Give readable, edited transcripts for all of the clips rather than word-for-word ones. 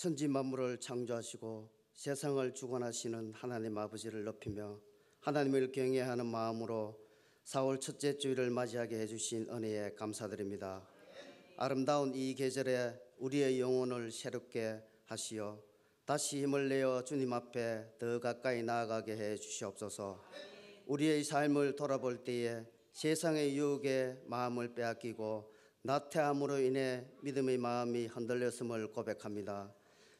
천지 만물을 창조하시고 세상을 주관하시는 하나님 아버지를 높이며 하나님을 경외하는 마음으로 4월 첫째 주일을 맞이하게 해주신 은혜에 감사드립니다. 아름다운 이 계절에 우리의 영혼을 새롭게 하시어 다시 힘을 내어 주님 앞에 더 가까이 나아가게 해 주시옵소서. 우리의 삶을 돌아볼 때에 세상의 유혹에 마음을 빼앗기고 나태함으로 인해 믿음의 마음이 흔들렸음을 고백합니다.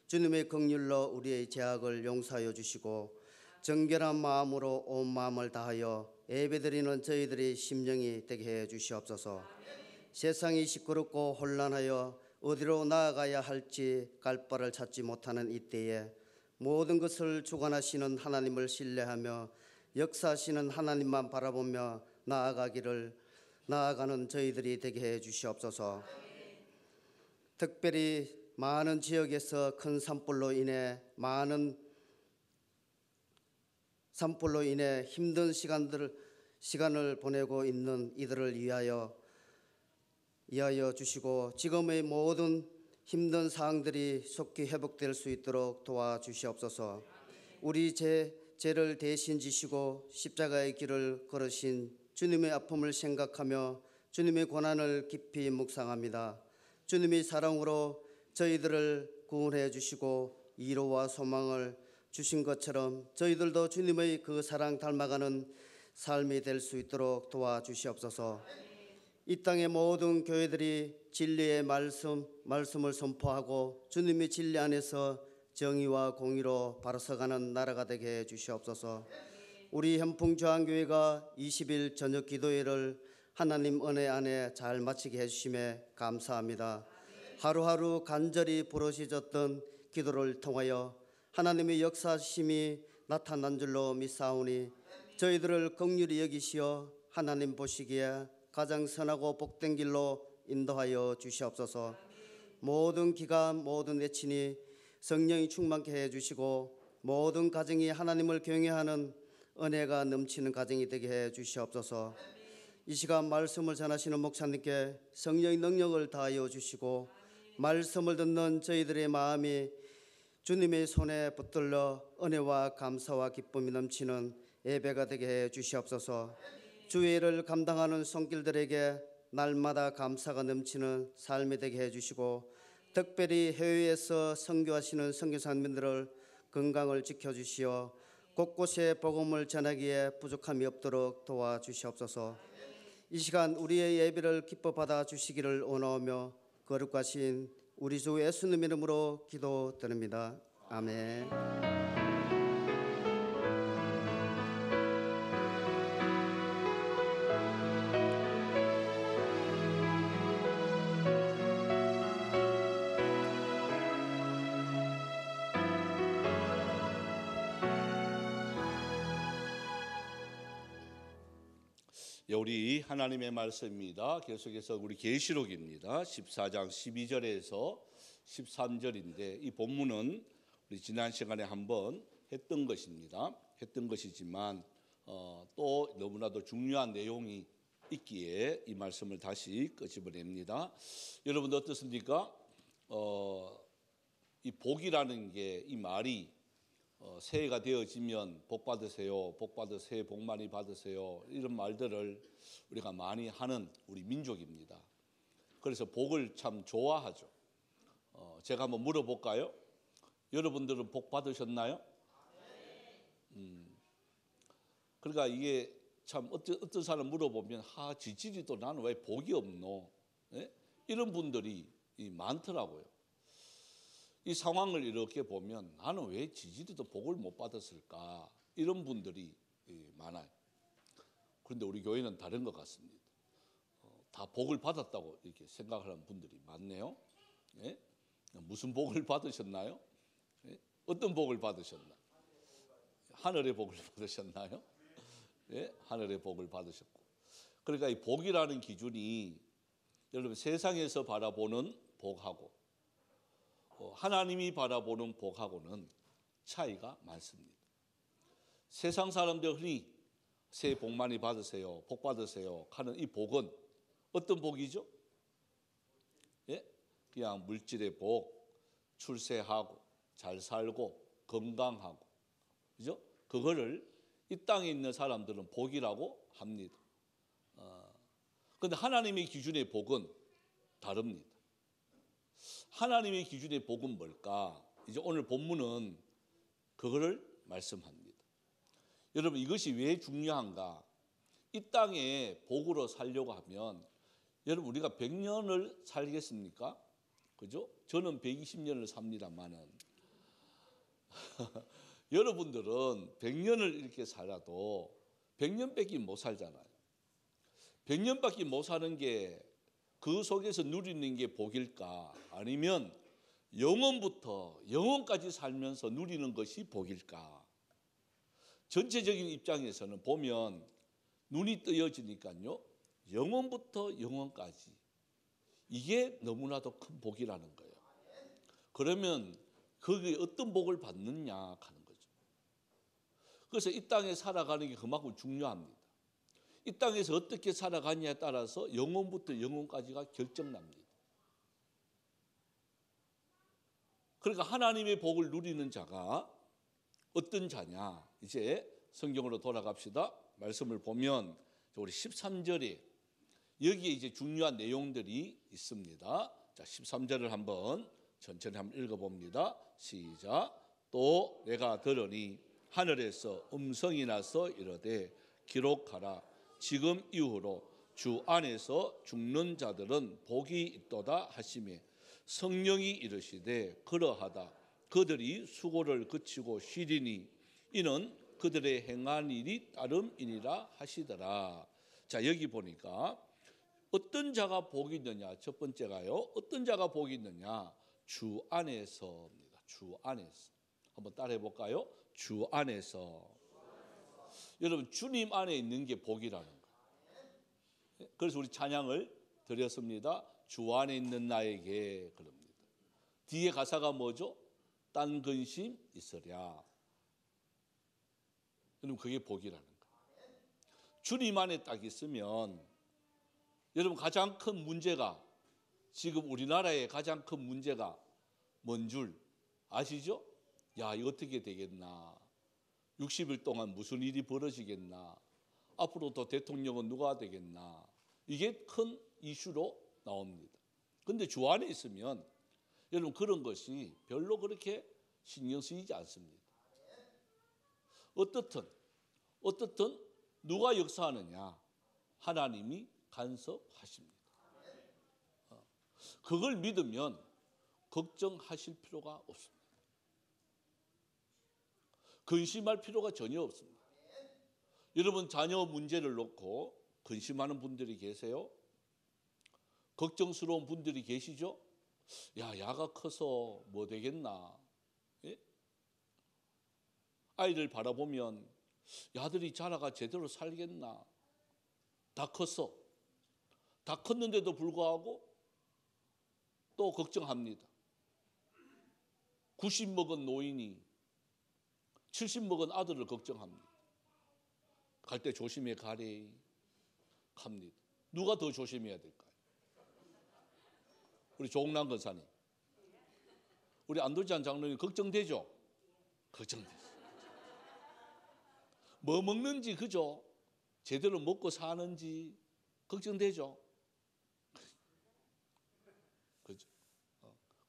주님의 긍휼로 우리의 죄악을 용서하여 주시고 정결한 마음으로 온 마음을 다하여 예배드리는 저희들의 심령이 되게 해 주시옵소서. 세상이 시끄럽고 혼란하여 어디로 나아가야 할지 갈 바를 찾지 못하는 이때에 모든 것을 주관하시는 하나님을 신뢰하며 역사하시는 하나님만 바라보며 나아가는 저희들이 되게 해 주시옵소서. 특별히 많은 지역에서 큰 산불로 인해 힘든 시간을 보내고 있는 이들을 위하여 주시고 지금의 모든 힘든 사항들이 속히 회복될 수 있도록 도와주시옵소서. 우리 죄를 대신 지시고 십자가의 길을 걸으신 주님의 아픔을 생각하며 주님의 고난을 깊이 묵상합니다. 주님의 사랑으로 저희들을 구원해 주시고 위로와 소망을 주신 것처럼 저희들도 주님의 그 사랑 닮아가는 삶이 될 수 있도록 도와주시옵소서. 이 땅의 모든 교회들이 진리의 말씀을 선포하고 주님의 진리 안에서 정의와 공의로 바로 서가는 나라가 되게 해 주시옵소서. 우리 현풍조항교회가 20일 저녁 기도회를 하나님 은혜 안에 잘 마치게 해주심에 감사합니다. 하루하루 간절히 부르짖었던 기도를 통하여 하나님의 역사심이 나타난 줄로 믿사오니 저희들을 긍휼히 여기시어 하나님 보시기에 가장 선하고 복된 길로 인도하여 주시옵소서. 모든 기간 모든 내친이 성령이 충만케 해주시고 모든 가정이 하나님을 경외하는 은혜가 넘치는 가정이 되게 해 주시옵소서. 이 시간 말씀을 전하시는 목사님께 성령의 능력을 다하여 주시고 말씀을 듣는 저희들의 마음이 주님의 손에 붙들려 은혜와 감사와 기쁨이 넘치는 예배가 되게 해 주시옵소서. 주의를 감당하는 손길들에게 날마다 감사가 넘치는 삶이 되게 해주시고 특별히 해외에서 선교하시는 선교사님들을 건강을 지켜주시어 곳곳에 복음을 전하기에 부족함이 없도록 도와주시옵소서. 이 시간 우리의 예배를 기뻐 받아 주시기를 원하오며 거룩하신 우리 주 예수님 이름으로 기도드립니다. 아멘. 우리 하나님의 말씀입니다. 계속해서 우리 계시록입니다. 14장 12절에서 13절인데 이 본문은 우리 지난 시간에 한번 했던 것입니다. 했던 것이지만 또 너무나도 중요한 내용이 있기에 이 말씀을 다시 끄집어냅니다. 여러분 어떻습니까? 이 복이라는 게 이 말이 새해가 되어지면 복 받으세요, 복 받으세요, 복 많이 받으세요 이런 말들을 우리가 많이 하는 우리 민족입니다. 그래서 복을 참 좋아하죠. 제가 한번 물어볼까요? 여러분들은 복 받으셨나요? 그러니까 이게 참 어떤 사람 물어보면 지질이도 나는 왜 복이 없노? 예? 이런 분들이 많더라고요. 이 상황을 이렇게 보면 나는 왜 지지리도 복을 못 받았을까? 이런 분들이 많아요. 그런데 우리 교회는 다른 것 같습니다. 다 복을 받았다고 이렇게 생각하는 분들이 많네요. 예? 무슨 복을 받으셨나요? 예? 어떤 복을 받으셨나요? 하늘의 복을 받으셨나요? 예? 하늘의 복을 받으셨고. 그러니까 이 복이라는 기준이 여러분 세상에서 바라보는 복하고 하나님이 바라보는 복하고는 차이가 많습니다. 세상 사람들 흔히 새해 복 많이 받으세요, 복 받으세요 하는 이 복은 어떤 복이죠? 예? 그냥 물질의 복, 출세하고 잘 살고 건강하고, 그죠? 그거를 이 땅에 있는 사람들은 복이라고 합니다. 그런데 하나님의 기준의 복은 다릅니다. 하나님의 기준의 복은 뭘까? 이제 오늘 본문은 그거를 말씀합니다. 여러분, 이것이 왜 중요한가? 이 땅에 복으로 살려고 하면, 여러분, 우리가 100년을 살겠습니까? 그죠? 저는 120년을 삽니다만은 여러분들은 100년을 이렇게 살아도 100년밖에 못 살잖아요. 100년밖에 못 사는 게 그 속에서 누리는 게 복일까? 아니면 영원부터 영원까지 살면서 누리는 것이 복일까? 전체적인 입장에서는 보면 눈이 뜨여지니까요, 영원부터 영원까지, 이게 너무나도 큰 복이라는 거예요. 그러면 거기에 어떤 복을 받느냐 하는 거죠. 그래서 이 땅에 살아가는 게 그만큼 중요합니다. 이 땅에서 어떻게 살아가냐에 따라서 영원부터 영원까지가 결정납니다. 그러니까 하나님의 복을 누리는 자가 어떤 자냐? 이제 성경으로 돌아갑시다. 말씀을 보면 우리 13절에 여기에 이제 중요한 내용들이 있습니다. 자, 13절을 한번 천천히 한번 읽어봅니다. 시작. 또 내가 들으니 하늘에서 음성이 나서 이르되 기록하라. 지금 이후로 주 안에서 죽는 자들은 복이 있도다 하시매 성령이 이르시되 그러하다. 그들이 수고를 그치고 쉬리니 이는 그들의 행한 일이 따름이니라 하시더라. 자, 여기 보니까 어떤 자가 복이 있느냐? 첫 번째가요, 어떤 자가 복이 있느냐? 주 안에서입니다. 주 안에서. 한번 따라해 볼까요? 주 안에서. 여러분, 주님 안에 있는 게 복이라는 거예요. 그래서 우리 찬양을 드렸습니다. 주 안에 있는 나에게, 그럽니다. 뒤에 가사가 뭐죠? 딴 근심 있으랴. 여러분, 그게 복이라는 거예요. 주님 안에 딱 있으면, 여러분, 가장 큰 문제가, 지금 우리나라의 가장 큰 문제가 뭔 줄 아시죠? 야, 이거 어떻게 되겠나? 60일 동안 무슨 일이 벌어지겠나? 앞으로 더 대통령은 누가 되겠나? 이게 큰 이슈로 나옵니다. 그런데 주 안에 있으면 여러분, 그런 것이 별로 그렇게 신경 쓰이지 않습니다. 어떻든 누가 역사하느냐? 하나님이 간섭하십니다. 그걸 믿으면 걱정하실 필요가 없습니다. 근심할 필요가 전혀 없습니다. 여러분, 자녀 문제를 놓고 근심하는 분들이 계세요? 걱정스러운 분들이 계시죠? 야, 야가 커서 뭐 되겠나? 예? 아이를 바라보면 야들이 자라가 제대로 살겠나? 다 컸어. 다 컸는데도 불구하고 또 걱정합니다. 90 먹은 노인이 70 먹은 아들을 걱정합니다. 갈 때 조심해 가래 합니다. 누가 더 조심해야 될까요? 우리 조홍남 권사님, 우리 안도지안 장로님 걱정되죠? 걱정되죠. 뭐 먹는지, 그죠? 제대로 먹고 사는지 걱정되죠? 그죠?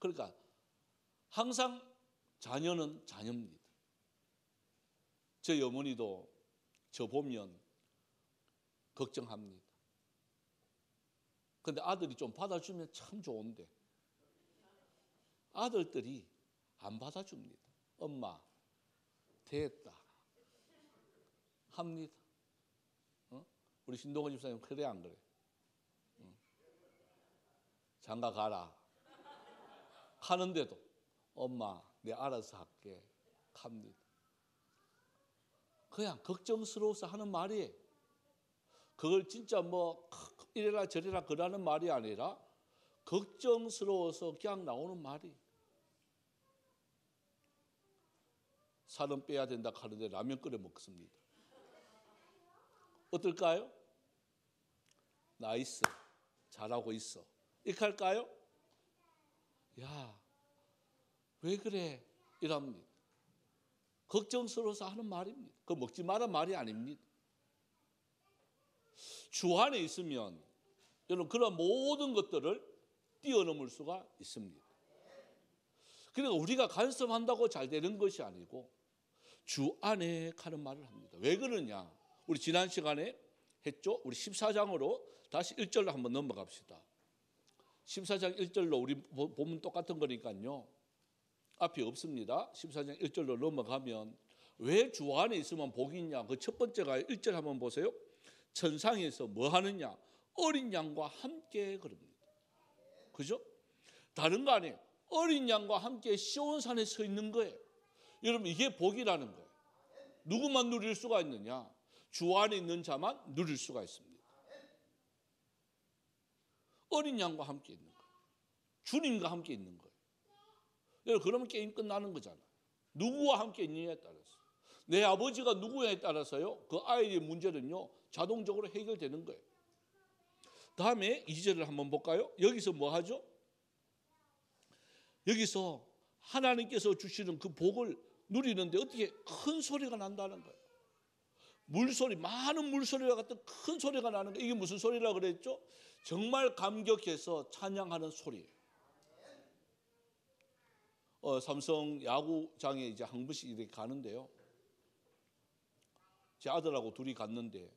그러니까 항상 자녀는 자녀입니다. 저희 어머니도 저 보면 걱정합니다. 근데 아들이 좀 받아주면 참 좋은데 아들들이 안 받아줍니다. 엄마 됐다 합니다. 우리 신동원 집사님 그래 안 그래? 장가 가라 하는데도 엄마 내 알아서 할게 합니다. 그냥 걱정스러워서 하는 말이에요. 그걸 진짜 뭐 이래라 저래라 그러는 말이 아니라 걱정스러워서 그냥 나오는 말이. 살은 빼야 된다 하는데 라면 끓여 먹습니다. 어떨까요? 나이스, 잘하고 있어. 이렇게 할까요? 야, 왜 그래? 이랍니다. 걱정스러워서 하는 말입니다. 그 먹지 마라 말이 아닙니다. 주 안에 있으면 여러분 그런 모든 것들을 뛰어넘을 수가 있습니다. 그러니까 우리가 간섭한다고 잘 되는 것이 아니고 주 안에 가는 말을 합니다. 왜 그러냐? 우리 지난 시간에 했죠? 우리 14장으로 다시 1절로 한번 넘어갑시다. 14장 1절로 우리 보면 똑같은 거니까요. 앞이 없습니다. 14장 1절로 넘어가면 왜 주 안에 있으면 복이 있냐? 그 첫 번째가 1절 한번 보세요. 천상에서 뭐 하느냐? 어린 양과 함께 그럽니다. 그죠? 다른 거 아니에요. 어린 양과 함께 시온산에 서 있는 거예요. 여러분 이게 복이라는 거예요. 누구만 누릴 수가 있느냐? 주 안에 있는 자만 누릴 수가 있습니다. 어린 양과 함께 있는 거예요. 주님과 함께 있는 거예요. 여러분 그러면 게임 끝나는 거잖아요. 누구와 함께 있느냐에 따라서. 내 아버지가 누구냐에 따라서요. 그 아이의 문제는요. 자동적으로 해결되는 거예요. 다음에 2절을 한번 볼까요? 여기서 뭐 하죠? 여기서 하나님께서 주시는 그 복을 누리는데 어떻게 큰 소리가 난다는 거예요. 물소리, 많은 물소리와 같은 큰 소리가 나는 거예요. 이게 무슨 소리라고 그랬죠? 정말 감격해서 찬양하는 소리예요. 삼성 야구장에 이제 한 번씩 이렇게 가는데요. 제 아들하고 둘이 갔는데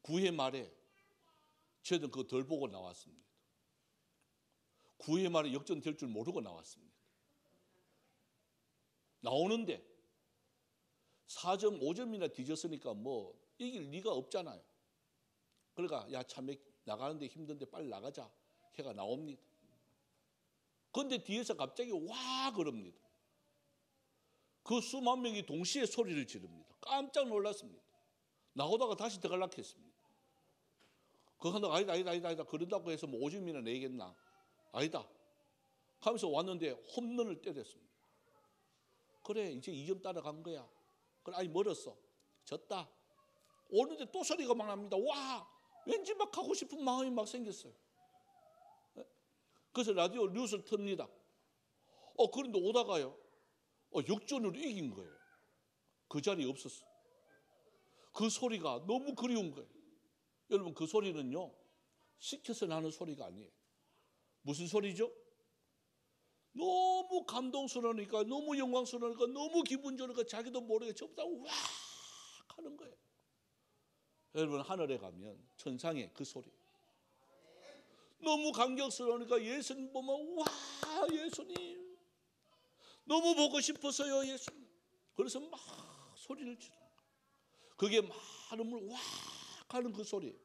9회 말에 저희는 그거 덜 보고 나왔습니다. 9회 말에 역전될 줄 모르고 나왔습니다. 나오는데 4점, 5점이나 뒤졌으니까 뭐 이길 리가 없잖아요. 그러니까 야 참에 나가는데 힘든데 빨리 나가자 해가 나옵니다. 그런데 뒤에서 갑자기 와 그럽니다. 그 수만 명이 동시에 소리를 지릅니다. 깜짝 놀랐습니다. 나오다가 다시 들어가려고 했습니다. 그거 아니다 그런다고 해서 뭐 5점이나 내겠나? 아니다 하면서 왔는데 홈런을 때렸습니다. 그래 이제 2점 따라간 거야. 그래 아니 멀었어. 졌다. 오는데 또 소리가 막 납니다. 와 왠지 막 하고 싶은 마음이 막 생겼어요. 그래서 라디오 뉴스를 틉니다. 그런데 오다가요. 역전으로 이긴 거예요. 그 자리에 없었어. 그 소리가 너무 그리운 거예요. 여러분 그 소리는요. 시켜서 나는 소리가 아니에요. 무슨 소리죠? 너무 감동스러우니까 너무 영광스러우니까 너무 기분 좋으니까 자기도 모르게 전부 다 와 하는 거예요. 여러분 하늘에 가면 천상에 그 소리 너무 감격스러우니까 예수님 보면 와 예수님 너무 보고 싶어서요 예수님. 그래서 막 소리를 지르는 거예요. 그게 많은 물 와 하는 그 소리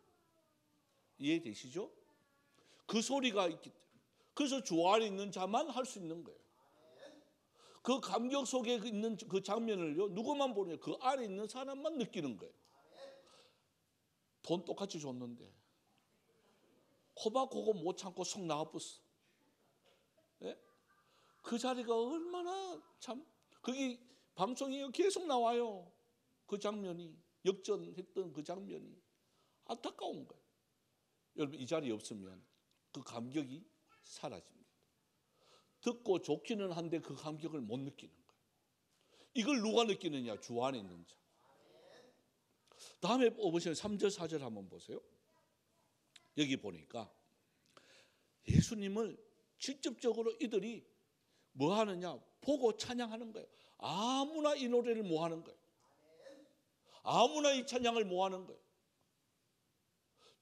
이해되시죠? 그 소리가 있기 때문에 그래서 주 안에 있는 자만 할 수 있는 거예요. 그 감격 속에 있는 그 장면을요 누구만 보느냐 그 안에 있는 사람만 느끼는 거예요. 돈 똑같이 줬는데 코박코고 못 참고 속 나와버렸어. 예? 그 자리가 얼마나 참 그게 방송에 계속 나와요. 그 장면이 역전했던 그 장면이 안타까운 거예요. 여러분 이 자리에 없으면 그 감격이 사라집니다. 듣고 좋기는 한데 그 감격을 못 느끼는 거예요. 이걸 누가 느끼느냐? 주 안에 있는 자. 다음에 보시면 3절 4절 한번 보세요. 여기 보니까 예수님을 직접적으로 이들이 뭐 하느냐? 보고 찬양하는 거예요. 아무나 이 노래를 뭐 하는 거예요? 아무나 이 찬양을 뭐 하는 거예요?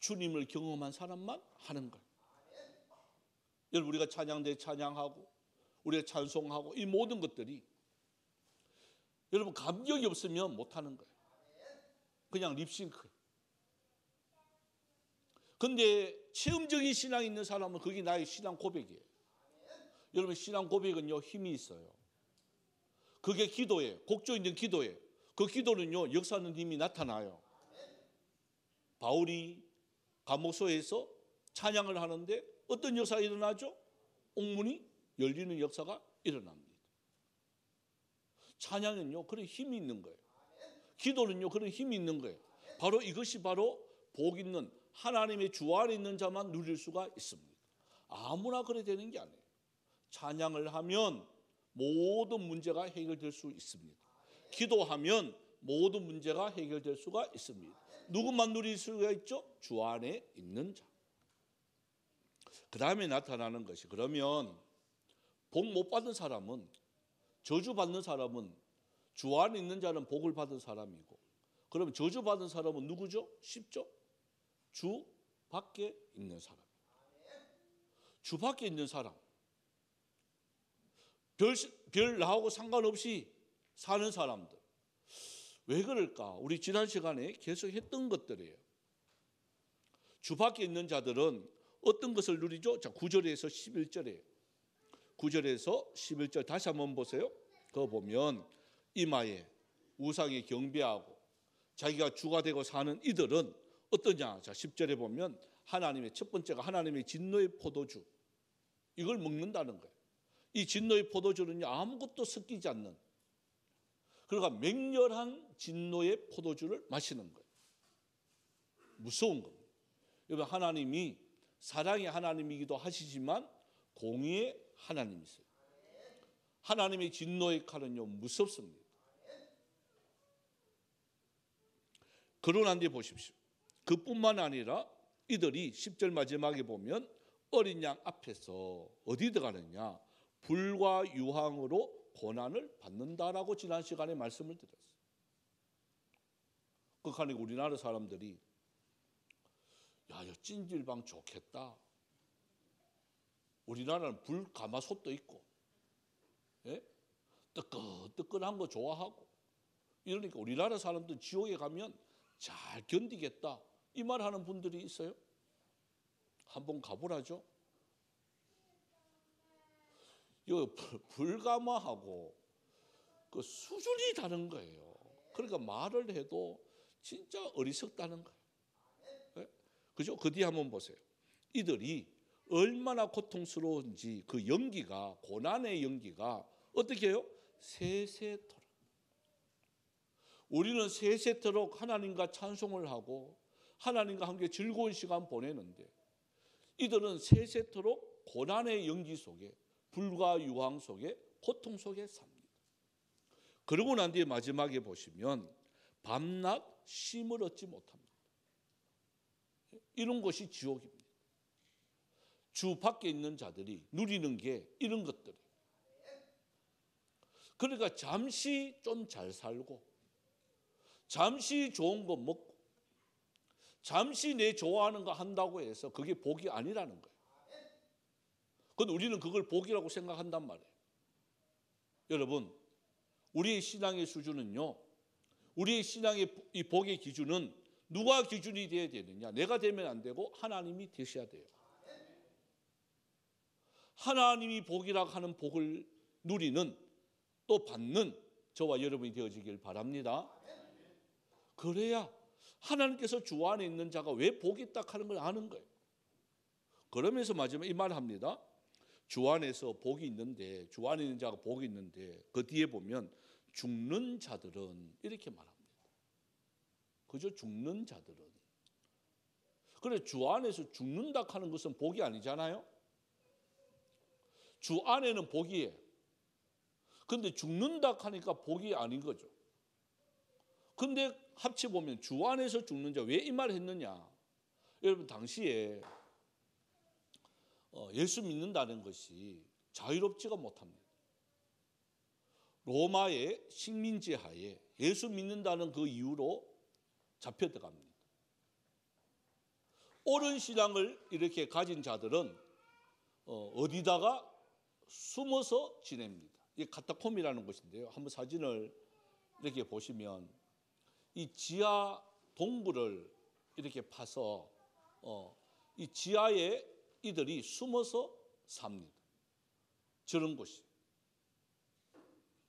주님을 경험한 사람만 하는 거예요. 여러분 우리가 찬양대 찬양하고 우리가 찬송하고 이 모든 것들이 여러분 감격이 없으면 못하는 거예요. 그냥 립싱크. 근데 체험적인 신앙이 있는 사람은 그게 나의 신앙 고백이에요. 여러분 신앙 고백은요 힘이 있어요. 그게 기도예요. 곡조 있는 기도예요. 그 기도는요 역사는 이미 나타나요. 바울이 감옥소에서 찬양을 하는데 어떤 역사가 일어나죠? 옥문이 열리는 역사가 일어납니다. 찬양은요 그런 힘이 있는 거예요. 기도는요 그런 힘이 있는 거예요. 바로 이것이 바로 복 있는 하나님의 주 안에 있는 자만 누릴 수가 있습니다. 아무나 그래 되는 게 아니에요. 찬양을 하면 모든 문제가 해결될 수 있습니다. 기도하면 모든 문제가 해결될 수가 있습니다. 누구만 누릴 수가 있죠? 주 안에 있는 자. 그 다음에 나타나는 것이, 그러면 복 못 받은 사람은, 저주받는 사람은, 주 안에 있는 자는 복을 받은 사람이고, 그러면 저주받은 사람은 누구죠? 쉽죠? 주 밖에 있는 사람. 주 밖에 있는 사람. 별 나하고 상관없이 사는 사람들. 왜 그럴까? 우리 지난 시간에 계속 했던 것들이에요. 주 밖에 있는 자들은 어떤 것을 누리죠? 자, 9절에서 11절에 9절에서 11절 다시 한번 보세요. 그거 보면 이마에 우상에 경배하고 자기가 주가 되고 사는 이들은 어떠냐? 자, 10절에 보면 하나님의 첫 번째가 하나님의 진노의 포도주, 이걸 먹는다는 거예요. 이 진노의 포도주는 아무것도 섞이지 않는, 그러니까 맹렬한 진노의 포도주를 마시는 거예요. 무서운 겁니다. 여러분, 하나님이 사랑의 하나님이기도 하시지만 공의의 하나님이세요. 하나님의 진노의 칼은요, 무섭습니다. 그러나 뒤에 보십시오. 그뿐만 아니라 이들이 10절 마지막에 보면 어린 양 앞에서 어디 들어가느냐? 불과 유황으로 고난을 받는다라고 지난 시간에 말씀을 드렸어요. 그러니까 우리나라 사람들이 야, 이 찜질방 좋겠다. 우리나라는 불 가마솥도 있고, 예? 뜨끈뜨끈한 거 좋아하고, 이러니까 우리나라 사람들 지옥에 가면 잘 견디겠다, 이 말 하는 분들이 있어요. 한번 가보라죠. 이 불가마하고 그 수준이 다른 거예요. 그러니까 말을 해도 진짜 어리석다는 거예요. 네? 그죠? 그 뒤에 한번 보세요. 이들이 얼마나 고통스러운지 그 연기가, 고난의 연기가 어떻게 해요? 세세토록. 우리는 세세토록 하나님과 찬송을 하고 하나님과 함께 즐거운 시간 보내는데, 이들은 세세토록 고난의 연기 속에, 불과 유황 속에, 고통 속에 삽니다. 그러고 난 뒤에 마지막에 보시면 밤낮 쉼을 얻지 못합니다. 이런 것이 지옥입니다. 주 밖에 있는 자들이 누리는 게 이런 것들이에요. 그러니까 잠시 좀 잘 살고, 잠시 좋은 거 먹고, 잠시 내 좋아하는 거 한다고 해서 그게 복이 아니라는 거예요. 그런데 우리는 그걸 복이라고 생각한단 말이에요. 여러분, 우리의 신앙의 수준은요, 우리의 신앙의 이 복의 기준은 누가 기준이 되어야 되느냐? 내가 되면 안 되고 하나님이 되셔야 돼요. 하나님이 복이라고 하는 복을 누리는, 또 받는 저와 여러분이 되어지길 바랍니다. 그래야 하나님께서 주 안에 있는 자가 왜 복이 있다 하는 걸 아는 거예요. 그러면서 마지막에 이 말을 합니다. 주 안에서 복이 있는데, 주 안에 있는 자가 복이 있는데, 그 뒤에 보면 죽는 자들은 이렇게 말합니다. 그죠? 죽는 자들은. 그래, 주 안에서 죽는다 하는 것은 복이 아니잖아요. 주 안에는 복이에요. 근데 죽는다 하니까 복이 아닌 거죠. 근데 합쳐보면 주 안에서 죽는 자, 왜 이 말을 했느냐? 여러분, 당시에 예수 믿는다는 것이 자유롭지가 못합니다. 로마의 식민지 하에 예수 믿는다는 그 이유로 잡혀 들어갑니다. 옳은 신앙을 이렇게 가진 자들은 어디다가 숨어서 지냅니다. 이게 카타콤이라는 것인데요. 한번 사진을 이렇게 보시면 이 지하 동굴을 이렇게 파서 이 지하에 이들이 숨어서 삽니다. 저런 곳이.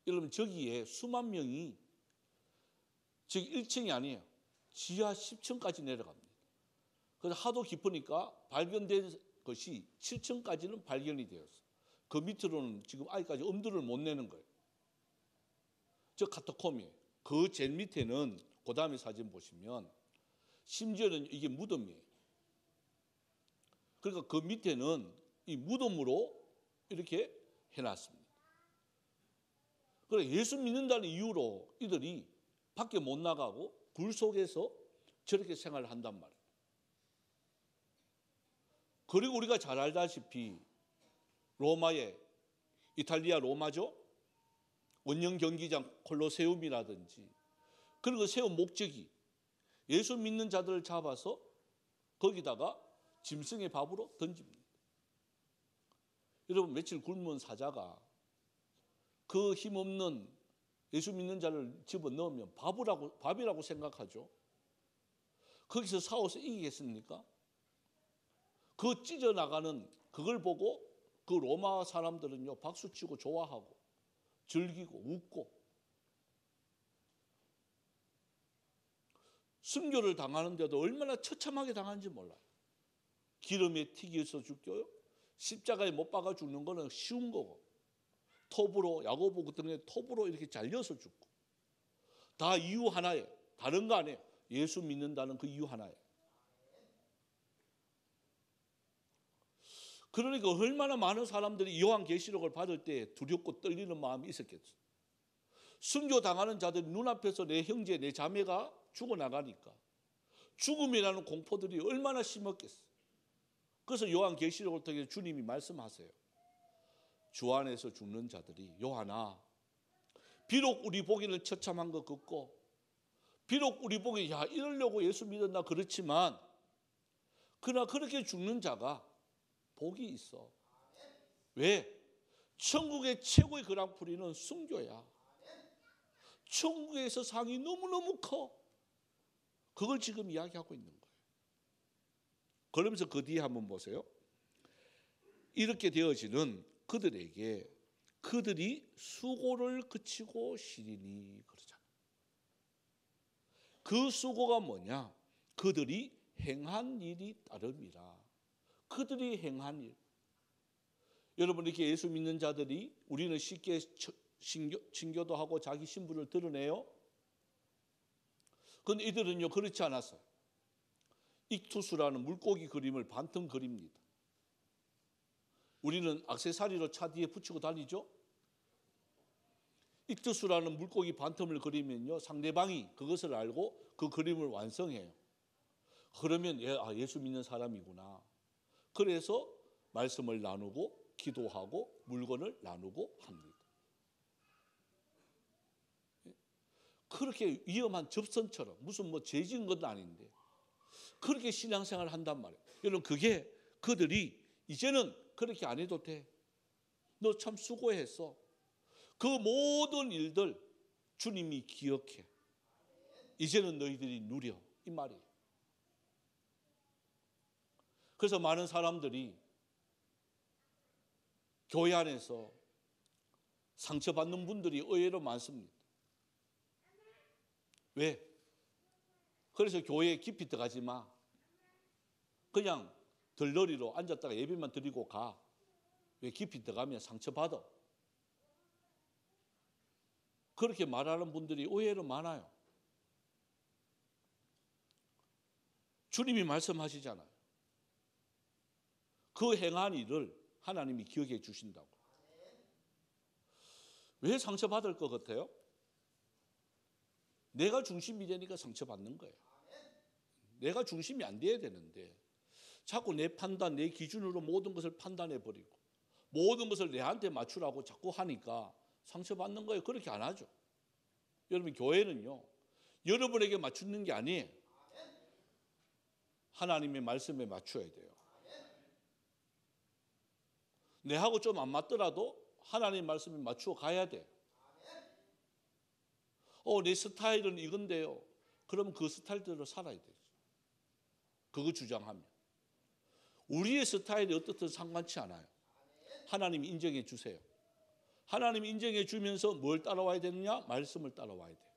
여러분, 저기에 수만 명이, 저기 1층이 아니에요. 지하 10층까지 내려갑니다. 그래서 하도 깊으니까 발견된 것이 7층까지는 발견이 되었어요. 그 밑으로는 지금 아직까지 엄두를 못 내는 거예요. 저 카타콤이에요. 그 제일 밑에는, 그 다음에 사진 보시면 심지어는 이게 무덤이에요. 그러니까 그 밑에는 이 무덤으로 이렇게 해놨습니다. 그래 예수 믿는다는 이유로 이들이 밖에 못 나가고 굴 속에서 저렇게 생활을 한단 말이에요. 그리고 우리가 잘 알다시피 로마의 이탈리아 로마죠. 원형 경기장 콜로세움이라든지 그런 거 세운 목적이 예수 믿는 자들을 잡아서 거기다가 짐승의 밥으로 던집니다. 여러분 며칠 굶은 사자가 그 힘없는 예수 믿는 자를 집어넣으면 밥이라고 생각하죠. 거기서 싸워서 이기겠습니까? 그 찢어나가는 그걸 보고 그 로마 사람들은요 박수치고 좋아하고 즐기고 웃고 순교를 당하는데도 얼마나 처참하게 당하는지 몰라요. 기름에 튀겨서 죽고요. 십자가에 못 박아 죽는 거는 쉬운 거고 톱으로 야고보 같은 게 톱으로 이렇게 잘려서 죽고 다 이유 하나예요. 다른 거 아니에요. 예수 믿는다는 그 이유 하나예요. 그러니까 얼마나 많은 사람들이 요한계시록을 받을 때 두렵고 떨리는 마음이 있었겠어요. 순교 당하는 자들 눈앞에서 내 형제 내 자매가 죽어나가니까 죽음이라는 공포들이 얼마나 심했겠어요. 그래서 요한계시록을 통해 주님이 말씀하세요. 주 안에서 죽는 자들이 요한아 비록 우리 보기는 처참한 것 같고 비록 우리 보기 야 이러려고 예수 믿었나 그렇지만 그러나 그렇게 죽는 자가 복이 있어. 왜? 천국의 최고의 그랑프리는 순교야. 천국에서 상이 너무너무 커. 그걸 지금 이야기하고 있는 거예요. 그러면서 그 뒤에 한번 보세요. 이렇게 되어지는 그들에게 그들이 수고를 그치고 쉬리니 그러잖아요. 그 수고가 뭐냐? 그들이 행한 일이 따름이라. 그들이 행한 일. 여러분 이렇게 예수 믿는 자들이 우리는 쉽게 신교도 하고 자기 신분을 드러내요. 그런데 이들은요 그렇지 않았어요. 익투스라는 물고기 그림을 반틈 그립니다. 우리는 액세서리로 차 뒤에 붙이고 다니죠. 익투스라는 물고기 반틈을 그리면요 상대방이 그것을 알고 그 그림을 완성해요. 그러면 예수 믿는 사람이구나. 그래서 말씀을 나누고 기도하고 물건을 나누고 합니다. 그렇게 위험한 접선처럼 무슨 죄진 건 아닌데 그렇게 신앙생활을 한단 말이에요. 여러분 그게 그들이 이제는 그렇게 안 해도 돼. 너 참 수고했어. 그 모든 일들 주님이 기억해. 이제는 너희들이 누려. 이 말이에요. 그래서 많은 사람들이 교회 안에서 상처받는 분들이 의외로 많습니다. 왜? 그래서 교회에 깊이 들어가지 마. 그냥 들러리로 앉았다가 예배만 드리고 가. 왜 깊이 들어가면 상처받아. 그렇게 말하는 분들이 의외로 많아요. 주님이 말씀하시잖아요. 그 행한 일을 하나님이 기억해 주신다고. 왜 상처받을 것 같아요? 내가 중심이 되니까 상처받는 거예요. 내가 중심이 안 돼야 되는데 자꾸 내 판단, 내 기준으로 모든 것을 판단해 버리고 모든 것을 내한테 맞추라고 자꾸 하니까 상처받는 거예요. 그렇게 안 하죠. 여러분 교회는요. 여러분에게 맞추는 게 아니에요. 하나님의 말씀에 맞춰야 돼요. 내하고 좀 안 맞더라도 하나님 말씀에 맞추어 가야 돼. 내 스타일은 이건데요. 그럼 그 스타일대로 살아야 되죠. 그거 주장하면. 우리의 스타일이 어떻든 상관치 않아요. 하나님이 인정해 주세요. 하나님이 인정해 주면서 뭘 따라와야 되느냐? 말씀을 따라와야 돼요.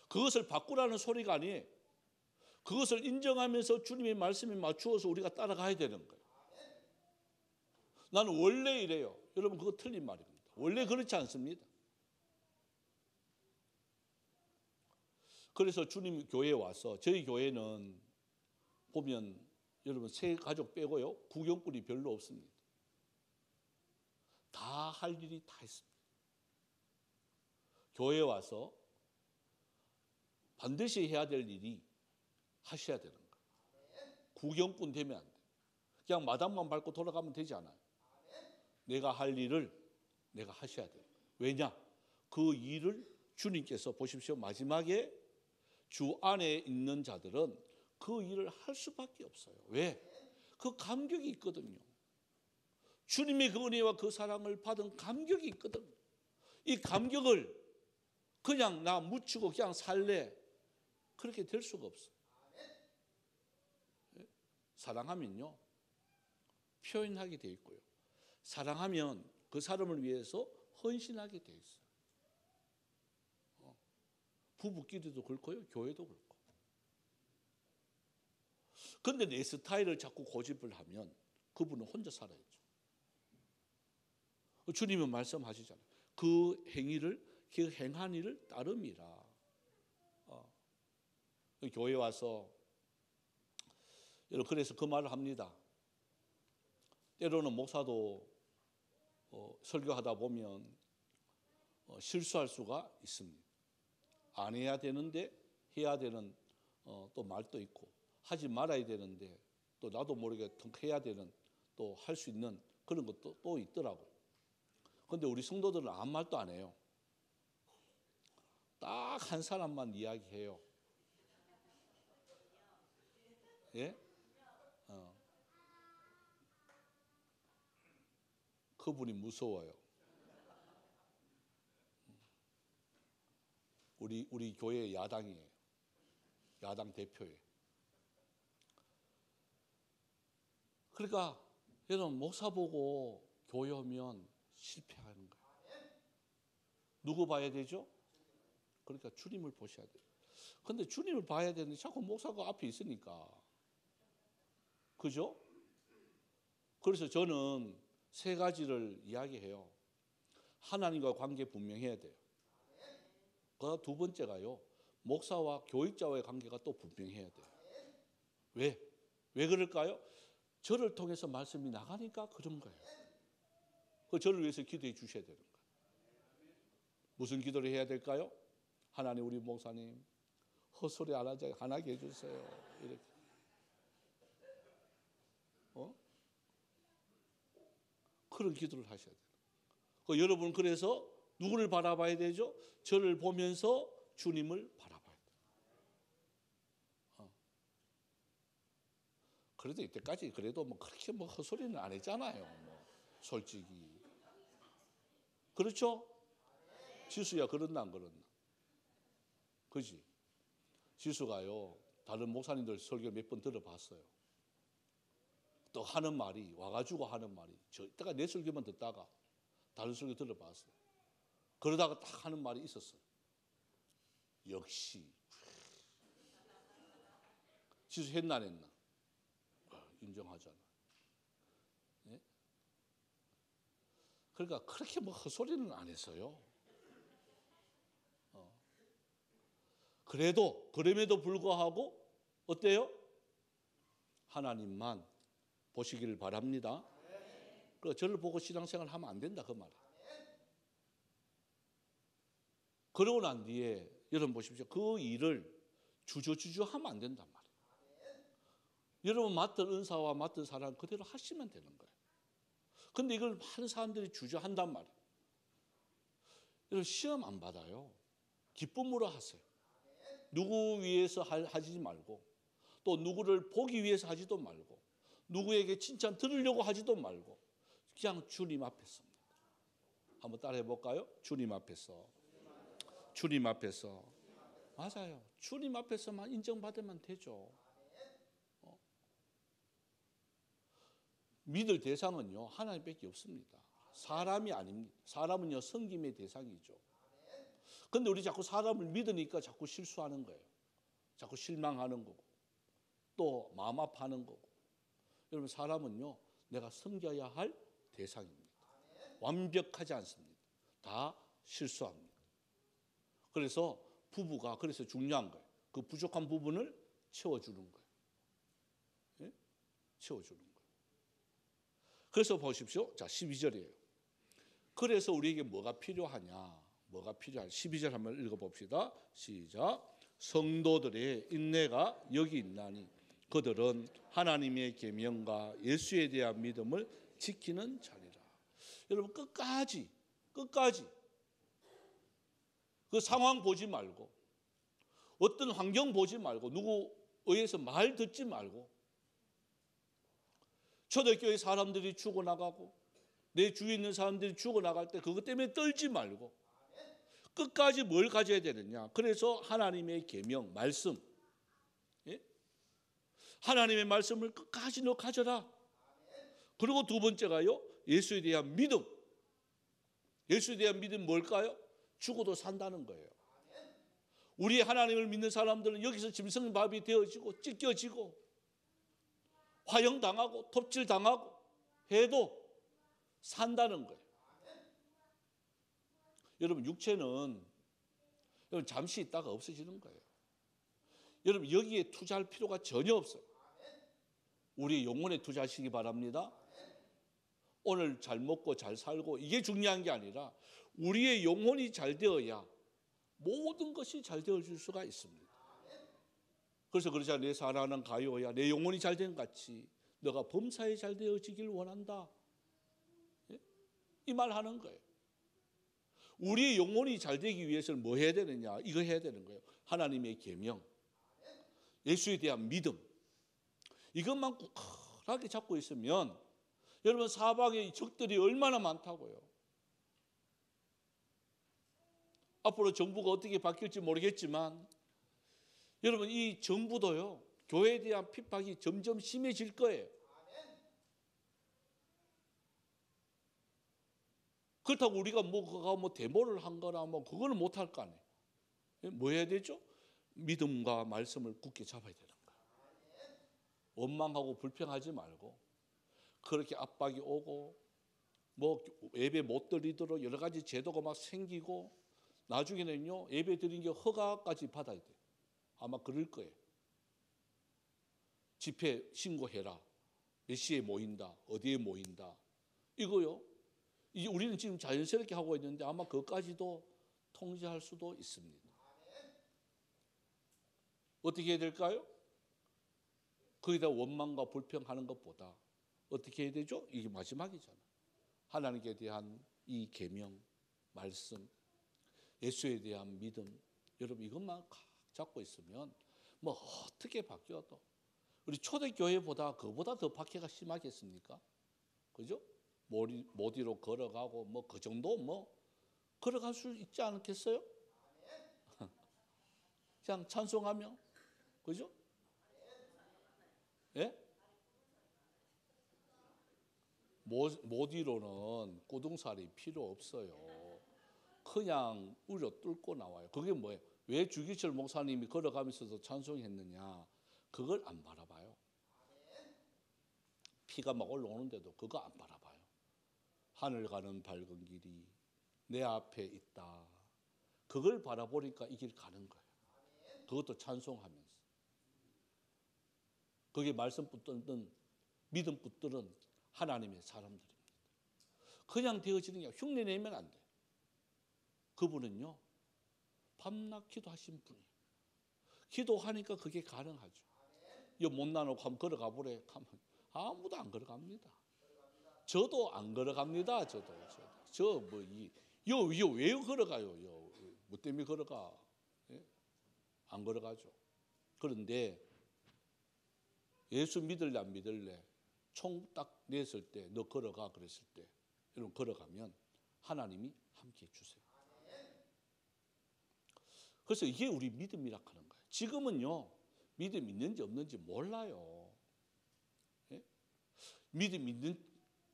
그것을 바꾸라는 소리가 아니에요. 그것을 인정하면서 주님의 말씀에 맞추어서 우리가 따라가야 되는 거예요. 나는 원래 이래요. 여러분 그거 틀린 말입니다. 원래 그렇지 않습니다. 그래서 주님 교회에 와서 저희 교회는 보면 여러분 새 가족 빼고요 구경꾼이 별로 없습니다. 다 할 일이 다 있습니다. 교회에 와서 반드시 해야 될 일이 하셔야 되는 거예요. 구경꾼 되면 안 돼요. 그냥 마당만 밟고 돌아가면 되지 않아요. 내가 할 일을 내가 하셔야 돼요. 왜냐? 그 일을 주님께서 보십시오. 마지막에 주 안에 있는 자들은 그 일을 할 수밖에 없어요. 왜? 그 감격이 있거든요. 주님의 그 은혜와 그 사랑을 받은 감격이 있거든. 이 감격을 그냥 나 묻히고 그냥 살래, 그렇게 될 수가 없어. 사랑하면요, 표현하게 돼 있고요. 사랑하면 그 사람을 위해서 헌신하게 돼 있어요. 부부끼리도 그렇고요, 교회도 그렇고. 그런데 내 스타일을 자꾸 고집을 하면 그분은 혼자 살아야죠. 주님은 말씀하시잖아요. 그 행위를, 그 행한 일을 따름이라. 교회 와서 여러분, 그래서 그 말을 합니다. 때로는 목사도 설교하다 보면 실수할 수가 있습니다. 안 해야 되는데 해야 되는 또 말도 있고, 하지 말아야 되는데 또 나도 모르게 해야 되는, 또 할 수 있는 그런 것도 또 있더라고요. 그런데 우리 성도들은 아무 말도 안 해요. 딱 한 사람만 이야기해요. 예? 그분이 무서워요. 우리 교회 야당이에요. 야당 대표예요. 그러니까 여러분, 목사 보고 교회 오면 실패하는 거예요. 누구 봐야 되죠? 그러니까 주님을 보셔야 돼요. 근데 주님을 봐야 되는데 자꾸 목사가 앞에 있으니까. 그죠? 그래서 저는 세 가지를 이야기해요. 하나님과 관계 분명해야 돼요. 그 두 번째가요, 목사와 교육자와의 관계가 또 분명해야 돼요. 왜? 왜 그럴까요? 저를 통해서 말씀이 나가니까 그런 거예요. 그 저를 위해서 기도해 주셔야 되는 거예요. 무슨 기도를 해야 될까요? 하나님, 우리 목사님 헛소리 안 하게 해주세요. 이렇게. 그런 기도를 하셔야 돼요. 여러분, 그래서 누구를 바라봐야 되죠? 저를 보면서 주님을 바라봐야 돼요. 그래도 이때까지 그래도 뭐 그렇게 뭐 헛소리는 안 했잖아요. 뭐 솔직히. 그렇죠? 지수야, 그랬나 안 그랬나? 그지? 지수가요, 다른 목사님들 설교 몇 번 들어봤어요. 또 하는 말이, 와가지고 하는 말이, 이때가 내 설교만 듣다가 다른 설교 들어봤어요. 그러다가 딱 하는 말이 있었어요. 역시. 지수 했나 안 했나? 인정하잖아. 네? 그러니까 그렇게 뭐 헛소리는 안 했어요. 그럼에도 불구하고 어때요? 하나님만 보시기를 바랍니다. 그러니까 저를 보고 신앙생활 하면 안 된다, 그 말이에요. 그러고 난 뒤에 여러분 보십시오. 그 일을 주저주저 하면 안 된단 말이에요. 여러분 맡은 은사와 맡은 사랑 그대로 하시면 되는 거예요. 근데 이걸 많은 사람들이 주저한단 말이에요. 여러분, 시험 안 받아요. 기쁨으로 하세요. 누구 위해서 하지 말고, 또 누구를 보기 위해서 하지도 말고, 누구에게 칭찬 들으려고 하지도 말고, 그냥 주님 앞에서. 한번 따라해 볼까요? 주님 앞에서. 주님 앞에서. 맞아요. 주님 앞에서만 인정받으면 되죠. 믿을 대상은요, 하나님밖에 없습니다. 사람이 아닙니다. 사람은요, 섬김의 대상이죠. 근데 우리 자꾸 사람을 믿으니까 자꾸 실수하는 거예요. 자꾸 실망하는 거고, 또 마음 아파하는 거고. 여러분, 사람은요, 내가 섬겨야 할 대상입니다. 완벽하지 않습니다. 다 실수합니다. 그래서 부부가 그래서 중요한 거예요. 그 부족한 부분을 채워주는 거예요. 예? 채워주는 거예요. 그래서 보십시오. 자, 12절이에요. 그래서 우리에게 뭐가 필요하냐? 뭐가 필요하냐? 12절 한번 읽어봅시다. 시작. 성도들의 인내가 여기 있나니 그들은 하나님의 계명과 예수에 대한 믿음을 지키는 자리라. 여러분 끝까지 그 상황 보지 말고 어떤 환경 보지 말고 누구 의해서 말 듣지 말고 초대교회 사람들이 죽어나가고 내 주위에 있는 사람들이 죽어나갈 때 그것 때문에 떨지 말고 끝까지 뭘 가져야 되느냐. 그래서 하나님의 계명, 말씀, 예? 하나님의 말씀을 끝까지 너 가져라. 그리고 두 번째가요, 예수에 대한 믿음. 예수에 대한 믿음 뭘까요? 죽어도 산다는 거예요. 우리 하나님을 믿는 사람들은 여기서 짐승밥이 되어지고 찢겨지고 화형당하고 톱질당하고 해도 산다는 거예요. 여러분 육체는 여러분 잠시 있다가 없어지는 거예요. 여러분 여기에 투자할 필요가 전혀 없어요. 우리 영혼에 투자하시기 바랍니다. 오늘 잘 먹고 잘 살고 이게 중요한 게 아니라 우리의 영혼이 잘 되어야 모든 것이 잘 되어질 수가 있습니다. 그래서 그러자 내 사랑하는 가요야 내 영혼이 잘 된 같이 너가 범사에 잘 되어지길 원한다. 이 말 하는 거예요. 우리의 영혼이 잘 되기 위해서는 뭐 해야 되느냐? 이거 해야 되는 거예요. 하나님의 계명, 예수에 대한 믿음, 이것만 굳건하게 잡고 있으면 여러분 사방에 적들이 얼마나 많다고요. 앞으로 정부가 어떻게 바뀔지 모르겠지만 여러분 이 정부도요 교회에 대한 핍박이 점점 심해질 거예요. 그렇다고 우리가 뭐 데모를 한 거나 뭐 그거는 못할 거 아니에요. 뭐 해야 되죠? 믿음과 말씀을 굳게 잡아야 되는 거예요. 원망하고 불평하지 말고 그렇게 압박이 오고 뭐 예배 못 드리도록 여러 가지 제도가 막 생기고 나중에는요 예배 드린 게 허가까지 받아야 돼요. 아마 그럴 거예요. 집회 신고해라. 몇 시에 모인다. 어디에 모인다. 이거요. 이제 우리는 지금 자연스럽게 하고 있는데 아마 그것까지도 통제할 수도 있습니다. 어떻게 해야 될까요? 거기다 원망과 불평하는 것보다 어떻게 해야 되죠? 이게 마지막이잖아요. 하나님께 대한 이 계명, 말씀, 예수에 대한 믿음, 여러분 이것만 잡고 있으면 뭐 어떻게 바뀌어도 우리 초대교회보다 그보다 더 박해가 심하겠습니까? 그죠? 못 위로 걸어가고 뭐 그 정도 뭐 걸어갈 수 있지 않겠어요? 그냥 찬송하며 그죠? 예? 못 위로는 꾸둥살이 필요 없어요. 그냥 우려 뚫고 나와요. 그게 뭐예요? 왜 주기철 목사님이 걸어가면서도 찬송했느냐? 그걸 안 바라봐요. 피가 막 올라오는데도 그거 안 바라봐요. 하늘 가는 밝은 길이 내 앞에 있다. 그걸 바라보니까 이 길 가는 거예요. 그것도 찬송하면서. 그게 말씀 붙들든 믿음 붙들은 하나님의 사람들입니다. 그냥 되어지는 게 흉내 내면 안 돼요. 그분은요 밤낮 기도하신 분이에요. 기도하니까 그게 가능하죠. 이거 못 나누고 한번 걸어가 보래. 아무도 안 걸어갑니다. 저도 안 걸어갑니다. 왜 걸어가요? 뭐 때문에 걸어가? 예? 안 걸어가죠. 그런데 예수 믿을래 안 믿을래? 총 딱 냈을 때 너 걸어가 그랬을 때 여러분 걸어가면 하나님이 함께 해주세요. 그래서 이게 우리 믿음이라 하는 거예요. 지금은요 믿음 있는지 없는지 몰라요. 예? 믿음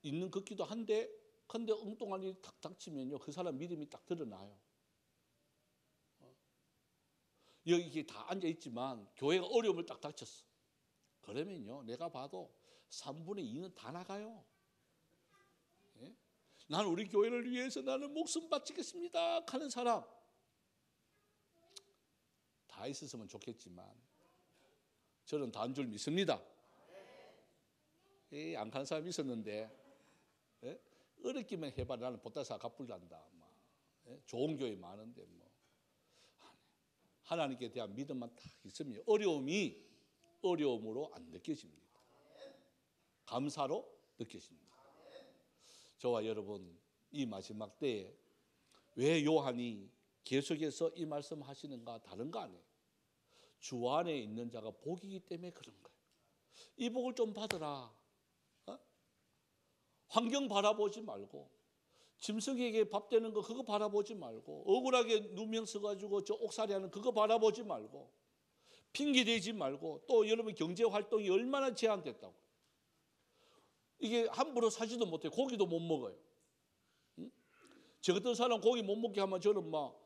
있는 것 같기도 한데 근데 엉뚱한 일이 탁 닥치면요 그 사람 믿음이 딱 드러나요. 여기 다 앉아있지만 교회가 어려움을 딱 닥쳤어. 그러면요 내가 봐도 3분의 2는 다 나가요. 예? 나는 우리 교회를 위해서 나는 목숨 바치겠습니다 하는 사람 다 있었으면 좋겠지만 저는 다 한 줄 믿습니다. 안 가는 사람이 있었는데 예? 어렵기만 해봐. 나는 보따사 갚을란다. 좋은 교회 많은데 뭐. 하나님께 대한 믿음만 딱 있으면 어려움이 어려움으로 안 느껴집니다. 감사로 느껴집니다. 저와 여러분, 이 마지막 때에 왜 요한이 계속해서 이 말씀 하시는가? 다른 거 아니에요. 주 안에 있는 자가 복이기 때문에 그런 거예요. 이 복을 좀 받으라. 환경 바라보지 말고, 짐승에게 밥 되는 거 그거 바라보지 말고, 억울하게 누명 써가지고 저 옥살이 하는 그거 바라보지 말고, 핑계 대지 말고, 또 여러분 경제 활동이 얼마나 제한됐다고. 이게 함부로 사지도 못해요. 고기도 못 먹어요. 응? 저 같은 사람 고기 못 먹게 하면 저는 막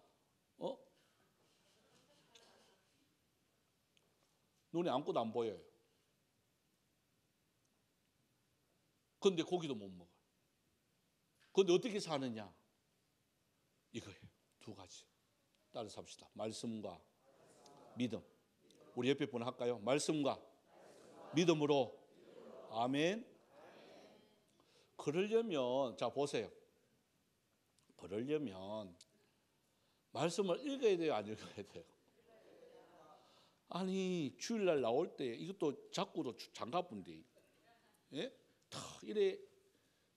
눈에 아무것도 안 보여요. 그런데 고기도 못 먹어요. 그런데 어떻게 사느냐? 이거예요. 두 가지. 따라서 삽시다. 말씀과 믿음. 우리 옆에 분 할까요? 말씀과 믿음으로. 아멘. 그러려면, 자 보세요. 그러려면 말씀을 읽어야 돼요, 안 읽어야 돼요? 아니 주일날 나올 때 이것도 자꾸도 장갑인데, 예? 다 이래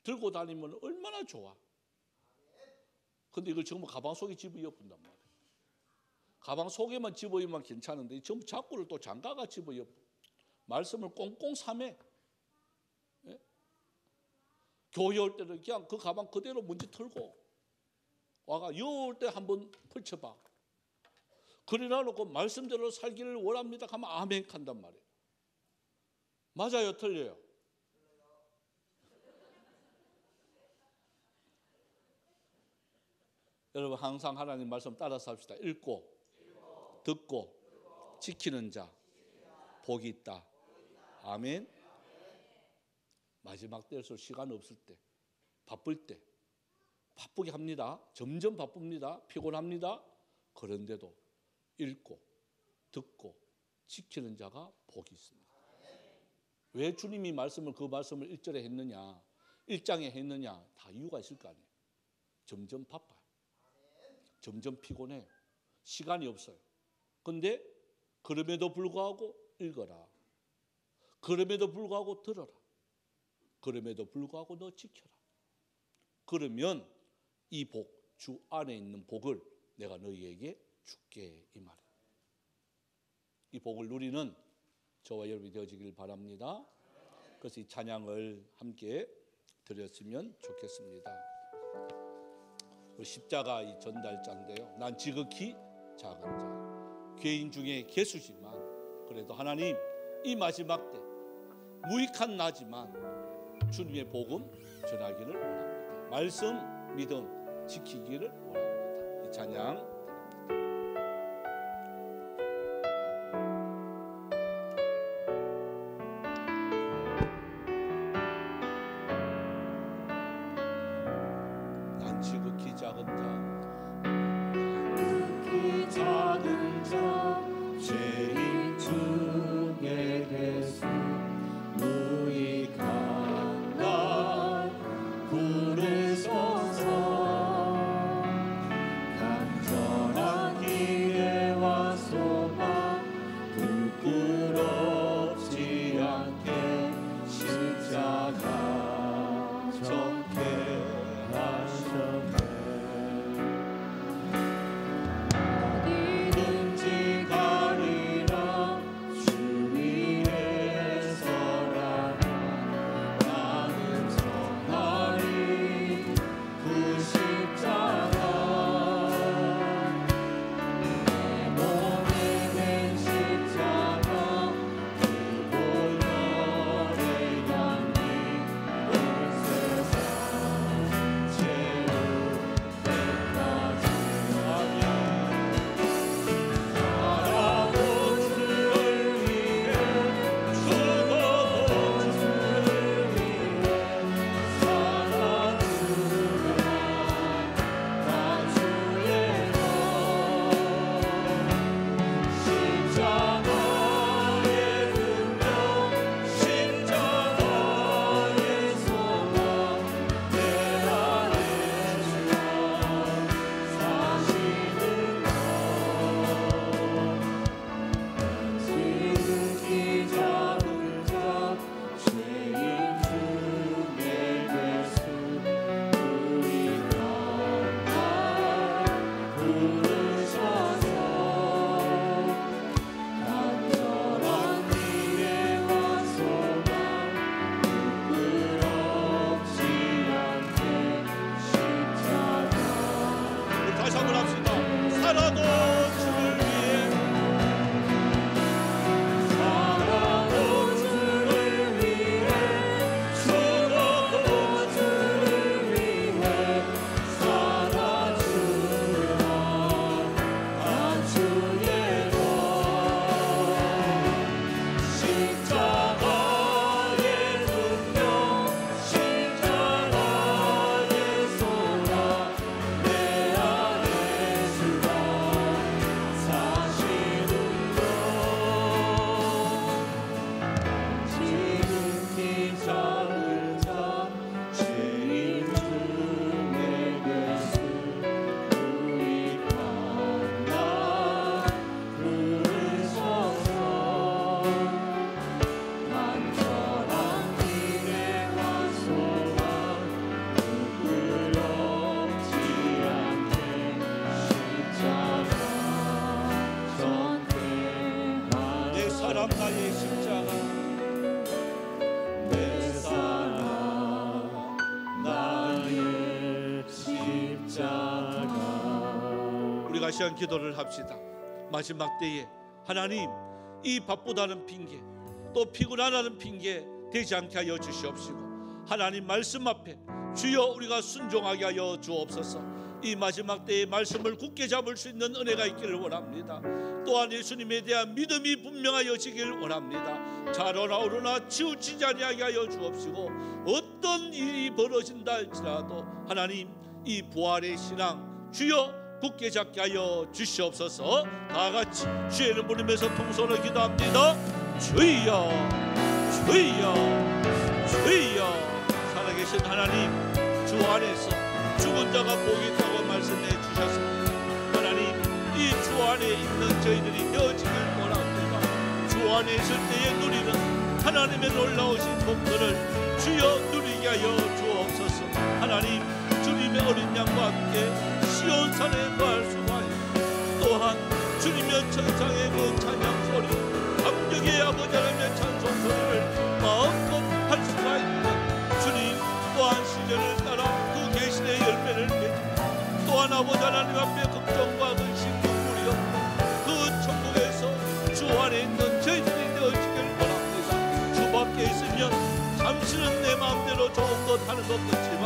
들고 다니면 얼마나 좋아. 근데 이걸 전부 가방 속에 집어넣는단 말이에요. 가방 속에만 집어넣으면 괜찮은데 전부 자꾸를 또 장가가 집어넣어. 말씀을 꽁꽁 싸매. 예? 교회 올 때는 그냥 그 가방 그대로 먼지 털고 와가 여올 때 한번 펼쳐봐. 그러나 놓고 말씀대로 살기를 원합니다 하면 아멘 한단 말이에요. 맞아요, 틀려요? 여러분 항상 하나님 말씀 따라서 합시다. 읽고 듣고 지키는 자 복이 있다. 아멘. 마지막 때일수록 시간 없을 때, 바쁠 때, 바쁘게 합니다. 점점 바쁩니다. 피곤합니다. 그런데도 읽고 듣고 지키는 자가 복이 있습니다. 왜 주님이 그 말씀을 1절에 했느냐, 1장에 했느냐, 다 이유가 있을 거 아니에요. 점점 바빠요. 점점 피곤해요. 시간이 없어요. 그런데 그럼에도 불구하고 읽어라. 그럼에도 불구하고 들어라. 그럼에도 불구하고 너 지켜라. 그러면 이 복, 주 안에 있는 복을 내가 너희에게 줄게, 이 말이에요. 이 복을 누리는 저와 여러분이 되어지길 바랍니다. 그래서 이 찬양을 함께 드렸으면 좋겠습니다. 십자가 이 전달자인데요. 난 지극히 작은 자, 죄인 중에 개수지만 그래도 하나님 이 마지막 때 무익한 나지만 주님의 복음 전하기를 원합니다. 말씀, 믿음 지키기를 원합니다. 이 찬양 작은 자, 죄인 중에 개수 무익한 날 부르소서. 간절한 기회와 소망 부끄럽지 않게 십자가 정케 하셨네. 다시 한 기도를 합시다. 마지막 때에 하나님, 이 바쁘다는 핑계, 또 피곤하다는 핑계 되지 않게 하여 주시옵시고, 하나님 말씀 앞에 주여 우리가 순종하게 하여 주옵소서. 이 마지막 때에 말씀을 굳게 잡을 수 있는 은혜가 있기를 원합니다. 또한 예수님에 대한 믿음이 분명하여지길 원합니다. 자로나 오르나 치우치지 아니하게 하여 주옵시고, 어떤 일이 벌어진다 할지라도 하나님, 이 부활의 신앙 주여 굳게 잡게 하여 주시옵소서. 다같이 주의 이름 부르면서 통성으로 기도합니다. 주여, 주여, 주여. 살아계신 하나님, 주 안에서 죽은 자가 복이 있다고 말씀해 주셨습니다. 하나님, 이 주 안에 있는 저희들이 되어지길 원합니다. 주 안에 있을 때에 누리는 하나님의 놀라우신 복들을 주여 누리게 하여 주옵소서. 하나님, 주님의 어린 양과 함께 시온산에 거할 수가 있고, 또한 주님의 천상의 그 찬양 소리, 감격의 아버지 하나님의 찬송 소리를 마음껏 할 수가 있는 주님, 또한 시절을 따라 그 계신의 열매를 맺고, 또한 아버지 하나님 앞에 걱정과 근심 눈물이 없는 그 천국에서 주 안에 있는 저희들이 되어지길 원합니다. 주 밖에 있으면 잠시는 내 마음대로 좋은 것 하는 것 같지만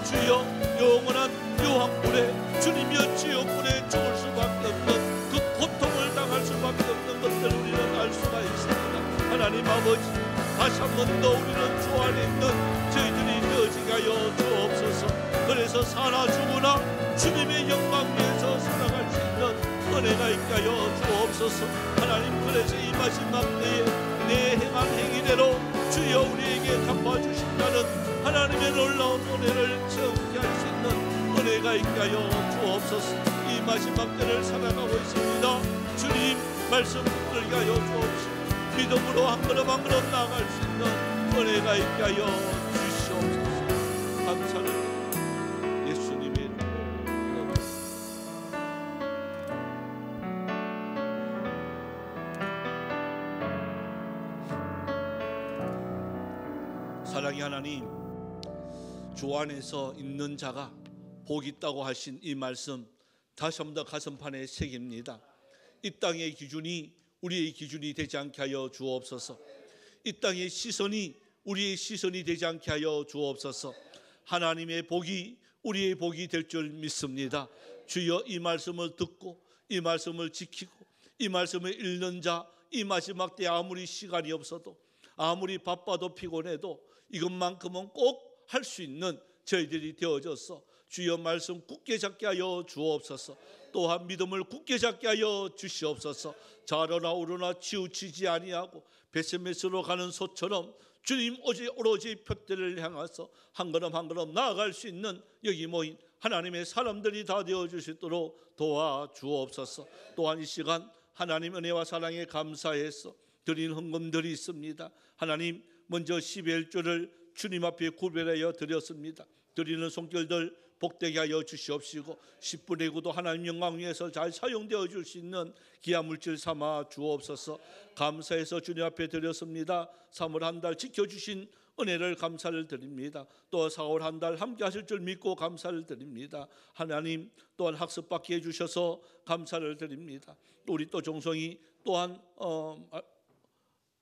주여, 영원한 유황불에 주님이여 지옥불에 죽을 수밖에 없는 그 고통을 당할 수밖에 없는 것들을 우리는 알 수가 있습니다. 하나님 아버지, 다시 한 번 더 우리는 주 안에 있는 저희들이 되어지게 하여 주옵소서. 그래서 사나 죽으나 주님의 영광 위에서 살아갈 수 있는 은혜가 있게 하여 주옵소서. 하나님, 그래서 이 마지막 때에 내 행한 행위대로 주여 우리에게 갚아주신다는 하나님의 놀라운 은혜를 체험케 할 수 있는 은혜가 있게 하여 주옵소서. 이 마지막 때를 살아가고 있습니다. 주님 말씀 붙들게 하여 주옵소서. 믿음으로 한 걸음 한 걸음 나아갈 수 있는 은혜가 있게 하여 주시옵소서. 감사를 예수님의 이름으로 사랑의 하나님, 주 안에서 있는 자가 복이 있다고 하신 이 말씀 다시 한번 더 가슴판에 새깁니다. 이 땅의 기준이 우리의 기준이 되지 않게 하여 주옵소서. 이 땅의 시선이 우리의 시선이 되지 않게 하여 주옵소서. 하나님의 복이 우리의 복이 될 줄 믿습니다. 주여, 이 말씀을 듣고 이 말씀을 지키고 이 말씀을 읽는 자, 이 마지막 때 아무리 시간이 없어도, 아무리 바빠도 피곤해도 이것만큼은 꼭 할 수 있는 저희들이 되어져서 주여 말씀 굳게 잡게 하여 주옵소서. 또한 믿음을 굳게 잡게 하여 주시옵소서. 자로나 오르나 치우치지 아니하고 베세메스로 가는 소처럼 주님 오로지 표대를 향해서 한 걸음 한 걸음 나아갈 수 있는 여기 모인 하나님의 사람들이 다 되어줄 수 있도록 도와주옵소서. 또한 이 시간 하나님 은혜와 사랑에 감사해서 드리는 헌금들이 있습니다. 하나님, 먼저 11조를 주님 앞에 구별하여 드렸습니다. 드리는 손길들 복되게 하여 주시옵시고 10분의 9도 하나님 영광 위에서 잘 사용되어 줄 수 있는 귀한 물질 삼아 주옵소서. 감사해서 주님 앞에 드렸습니다. 3월 한 달 지켜주신 은혜를 감사를 드립니다. 또 4월 한 달 함께 하실 줄 믿고 감사를 드립니다. 하나님, 또한 학습받게 해주셔서 감사를 드립니다. 우리 또 종성이 또한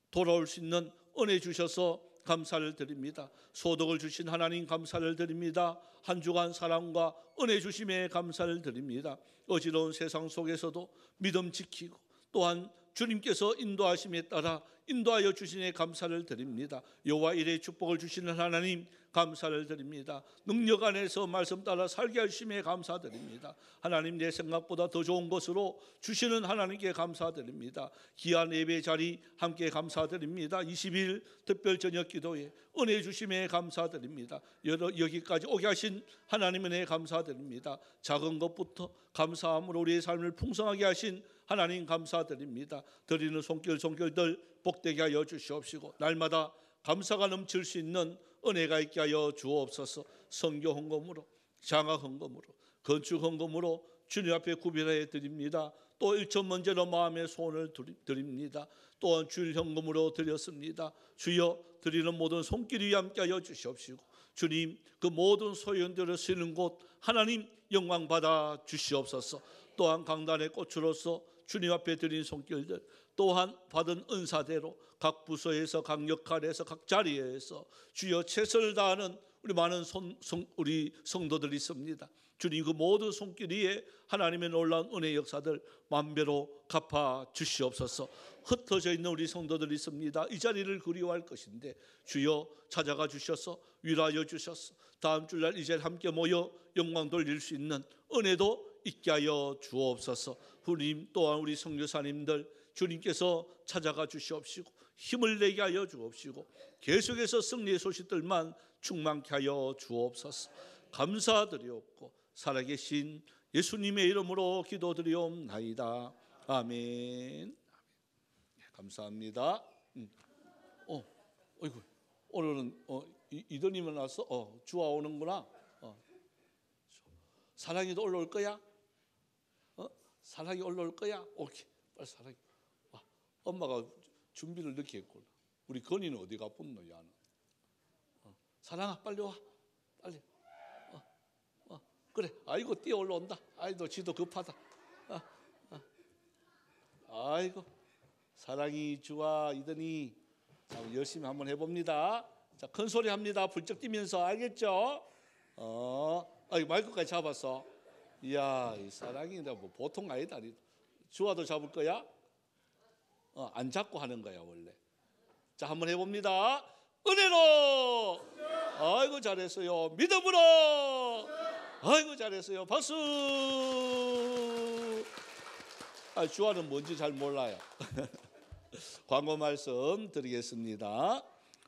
돌아올 수 있는 은혜 주셔서 감사를 드립니다. 소득을 주신 하나님 감사를 드립니다. 한 주간 사랑과 은혜 주심에 감사를 드립니다. 어지러운 세상 속에서도 믿음 지키고 또한 주님께서 인도하심에 따라 인도하여 주시니 감사를 드립니다. 여호와 일의 축복을 주시는 하나님 감사를 드립니다. 능력 안에서 말씀 따라 살게 하심에 감사드립니다. 하나님, 내 생각보다 더 좋은 것으로 주시는 하나님께 감사드립니다. 귀한 예배 자리 함께 감사드립니다. 20일 특별 저녁 기도에 은혜 주심에 감사드립니다. 여기까지 오게 하신 하나님 은혜에 감사드립니다. 작은 것부터 감사함으로 우리의 삶을 풍성하게 하신 하나님 감사드립니다. 드리는 손길들 복되게 하여 주시옵시고 날마다 감사가 넘칠 수 있는 은혜가 있게 하여 주옵소서. 선교 헌금으로, 장학 헌금으로, 건축 헌금으로 주님 앞에 구별해 드립니다. 또 1천 번째로 마음의 소원을 드립니다. 또한 주일 헌금으로 드렸습니다. 주여, 드리는 모든 손길이 함께 하여 주시옵시고 주님, 그 모든 소연들을 쓰는 곳 하나님 영광 받아 주시옵소서. 또한 강단의 꽃으로서 주님 앞에 드린 손길들, 또한 받은 은사대로 각 부서에서 각 역할에서 각 자리에서 주여 최선을 다하는 우리 많은 우리 성도들이 있습니다. 주님 그 모든 손길 위에 하나님의 놀라운 은혜 역사들 만배로 갚아 주시옵소서. 흩어져 있는 우리 성도들이 있습니다. 이 자리를 그리워할 것인데 주여 찾아가 주셔서 위로하여 주셔서 다음 주날 이제 함께 모여 영광 돌릴 수 있는 은혜도 있게 하여 주옵소서. 주님 또한 우리 선교사님들 주님께서 찾아가 주시옵시고 힘을 내게 하여 주옵시고 계속해서 승리의 소식들만 충만케 하여 주옵소서. 감사드리옵고 살아계신 예수님의 이름으로 기도드리옵나이다. 아멘. 감사합니다. 어이구, 오늘은 이더님은 와서 주아 오는구나. 사랑이도 올라올 거야? 사랑이 올라올 거야? 오케이, 빨리 사랑이 와. 엄마가 준비를 늦게 했구나. 우리 건이는 어디 가뿐노? 야는 사랑아 빨리 와, 빨리. 그래, 아이고 뛰어 올라온다. 아이고 지도 급하다. 아이고 사랑이 주아 이더니 자, 열심히 한번 해봅니다. 자, 큰 소리 합니다. 불쩍 뛰면서 알겠죠? 마이크까지 잡았어. 이야, 이 사랑이 뭐 보통 아니다. 주아도 잡을 거야? 안 잡고 하는 거야 원래. 자, 한번 해봅니다. 은혜로. 아이고 잘했어요. 믿음으로. 아이고 잘했어요. 박수. 주아는 뭔지 잘 몰라요. 광고 말씀 드리겠습니다.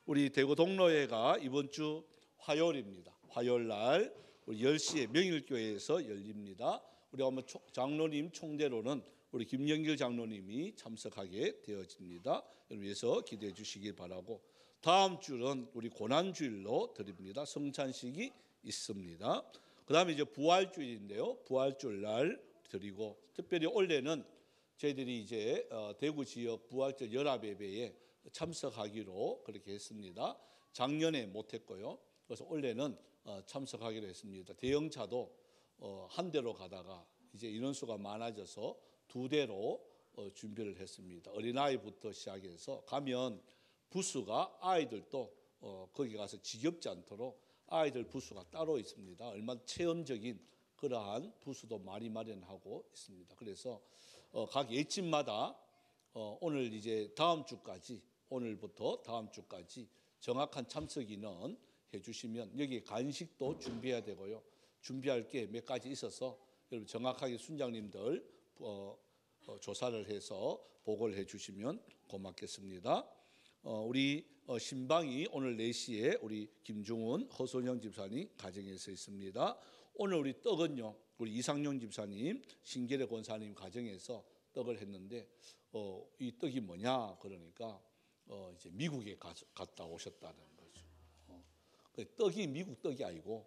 우리 대구 동로회가 이번 주 화요일입니다. 화요일 날 우리 10시에 명일교회에서 열립니다. 우리 아마 장로님 총대로는 우리 김영길 장로님이 참석하게 되어집니다. 여러분 위해서 기도해 주시기 바라고, 다음 주는 우리 고난주일로 드립니다. 성찬식이 있습니다. 그 다음에 이제 부활주일인데요. 부활주일 날 드리고, 특별히 올해는 저희들이 이제 대구 지역 부활절 연합예배에 참석하기로 그렇게 했습니다. 작년에 못했고요. 그래서 올해는 참석하기로 했습니다. 대형차도 한 대로 가다가 이제 인원수가 많아져서 두 대로 준비를 했습니다. 어린아이부터 시작해서 가면 부스가 아이들도 거기 가서 지겹지 않도록 아이들 부스가 따로 있습니다. 얼마나 체험적인 그러한 부스도 많이 마련하고 있습니다. 그래서 각 예집마다 오늘 이제 다음 주까지, 오늘부터 다음 주까지 정확한 참석 인원 해주시면, 여기 간식도 준비해야 되고요. 준비할 게 몇 가지 있어서 여러분 정확하게 순장님들 조사를 해서 보고를 해주시면 고맙겠습니다. 우리 신방이 오늘 4시에 우리 김중훈, 허선영 집사님 가정에서 있습니다. 오늘 우리 떡은요, 우리 이상용 집사님, 신계래 권사님 가정에서 떡을 했는데 이 떡이 뭐냐 그러니까 이제 미국에 갔다 오셨다는 거죠. 떡이 미국 떡이 아니고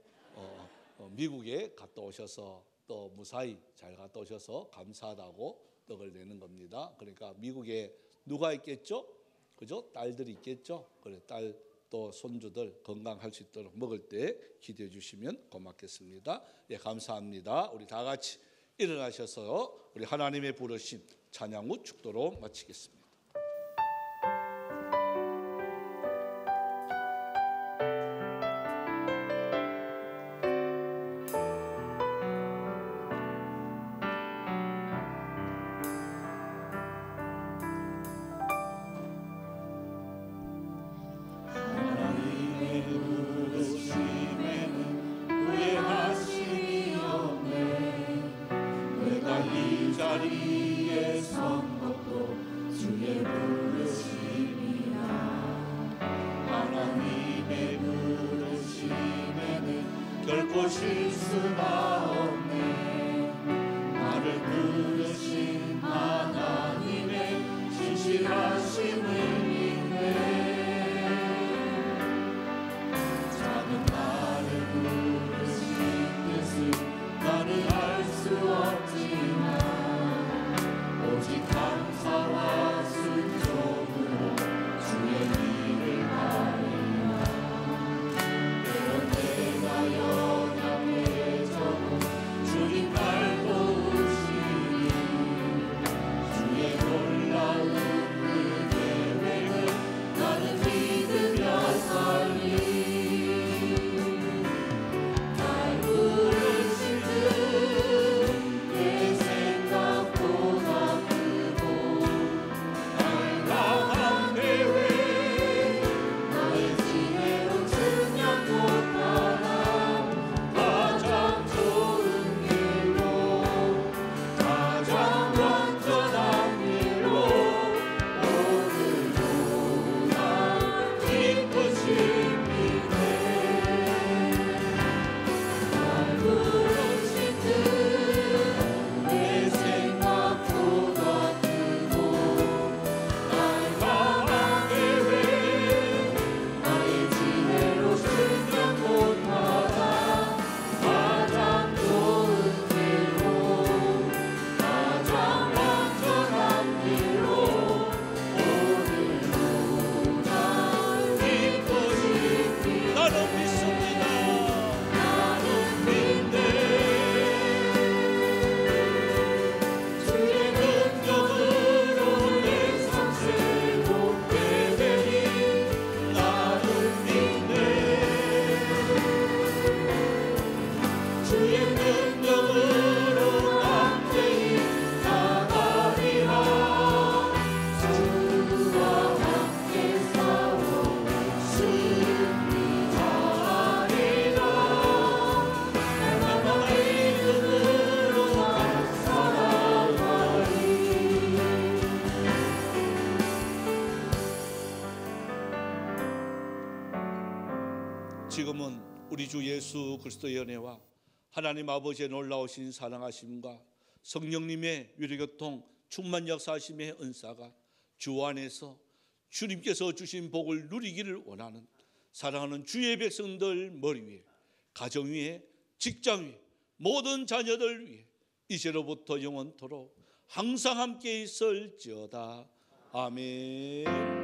미국에 갔다 오셔서 또 무사히 잘 갔다 오셔서 감사하다고 떡을 내는 겁니다. 그러니까 미국에 누가 있겠죠? 그죠? 딸들이 있겠죠? 그래, 딸 또 손주들 건강할 수 있도록 먹을 때 기대해 주시면 고맙겠습니다. 예, 감사합니다. 우리 다 같이 일어나셔서 우리 하나님의 부르심 찬양 후 축도로 마치겠습니다. 결코 실수가 없네. 나를 부르신 하나님의 신실하심을 믿네. 작은 나를 부르신 뜻을 나는 알 수 없지만 오직 감사와 순종으로 주의 일을 하리라. 때론 내가 연약해져도 지금은 우리 주 예수 그리스도의 은혜와 하나님 아버지의 놀라우신 사랑하심과 성령님의 위로교통 충만 역사하심의 은사가 주 안에서 주님께서 주신 복을 누리기를 원하는 사랑하는 주의 백성들 머리 위에, 가정 위에, 직장 위에, 모든 자녀들 위에 이제로부터 영원토록 항상 함께 있을지어다. 아멘.